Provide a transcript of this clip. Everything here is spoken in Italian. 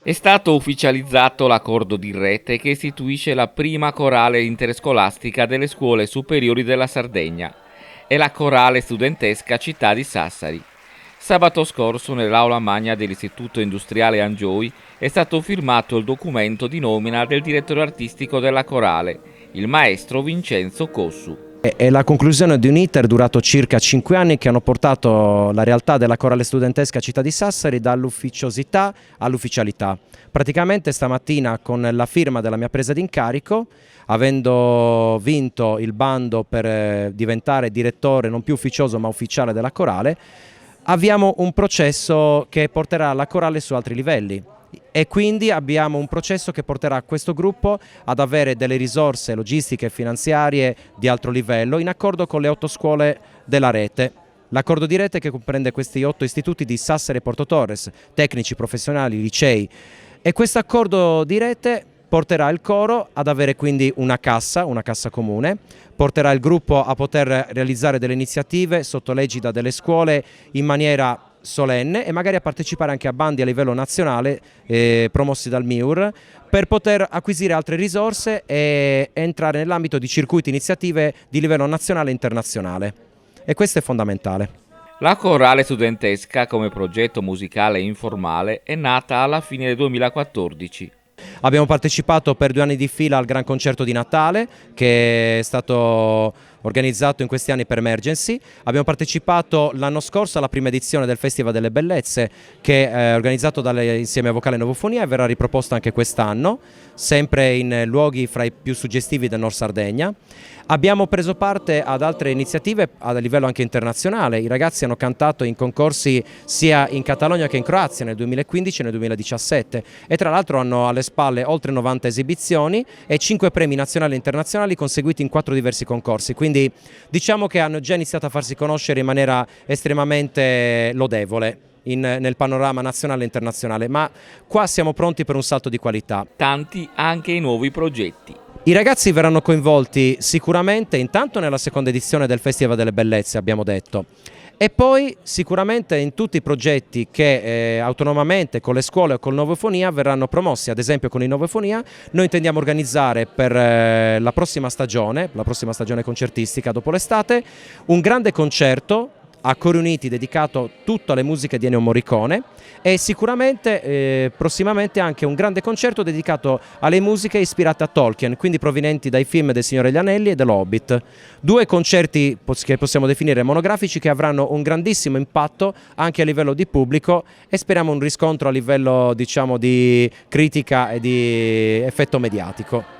È stato ufficializzato l'accordo di rete che istituisce la prima corale interscolastica delle scuole superiori della Sardegna e la corale studentesca Città di Sassari. Sabato scorso nell'aula magna dell'Istituto Industriale Angioi è stato firmato il documento di nomina del direttore artistico della corale, il maestro Vincenzo Cossu. È la conclusione di un iter durato circa 5 anni che hanno portato la realtà della corale studentesca Città di Sassari dall'ufficiosità all'ufficialità. Praticamente stamattina con la firma della mia presa d'incarico, avendo vinto il bando per diventare direttore non più ufficioso ma ufficiale della corale, avviamo un processo che porterà la corale su altri livelli. E quindi abbiamo un processo che porterà questo gruppo ad avere delle risorse logistiche e finanziarie di alto livello in accordo con le 8 scuole della rete. L'accordo di rete che comprende questi 8 istituti di Sassari e Porto Torres, tecnici, professionali, licei, e questo accordo di rete porterà il coro ad avere quindi una cassa comune, porterà il gruppo a poter realizzare delle iniziative sotto l'egida delle scuole in maniera solenne e magari a partecipare anche a bandi a livello nazionale promossi dal MIUR per poter acquisire altre risorse e entrare nell'ambito di circuiti iniziative di livello nazionale e internazionale, e questo è fondamentale. La corale studentesca come progetto musicale informale è nata alla fine del 2014. Abbiamo partecipato per 2 anni di fila al Gran Concerto di Natale che è stato organizzato in questi anni per Emergency. Abbiamo partecipato l'anno scorso alla prima edizione del Festival delle Bellezze che è organizzato dall'Insieme Vocale Novofonia e verrà riproposto anche quest'anno, sempre in luoghi fra i più suggestivi del Nord Sardegna. Abbiamo preso parte ad altre iniziative a livello anche internazionale. I ragazzi hanno cantato in concorsi sia in Catalogna che in Croazia nel 2015 e nel 2017 e tra l'altro hanno alle spalle oltre 90 esibizioni e 5 premi nazionali e internazionali conseguiti in 4 diversi concorsi. Quindi diciamo che hanno già iniziato a farsi conoscere in maniera estremamente lodevole nel panorama nazionale e internazionale, ma qua siamo pronti per un salto di qualità. Tanti anche i nuovi progetti. I ragazzi verranno coinvolti sicuramente intanto nella seconda edizione del Festival delle Bellezze, abbiamo detto, e poi sicuramente in tutti i progetti che autonomamente con le scuole o con Novofonia verranno promossi. Ad esempio con il Novofonia noi intendiamo organizzare per la prossima stagione concertistica dopo l'estate, un grande concerto a Cori Uniti dedicato tutto alle musiche di Ennio Morricone e sicuramente prossimamente anche un grande concerto dedicato alle musiche ispirate a Tolkien, quindi provenienti dai film del Signore degli Anelli e dell'Hobbit. 2 concerti che possiamo definire monografici che avranno un grandissimo impatto anche a livello di pubblico e speriamo un riscontro a livello, diciamo, di critica e di effetto mediatico.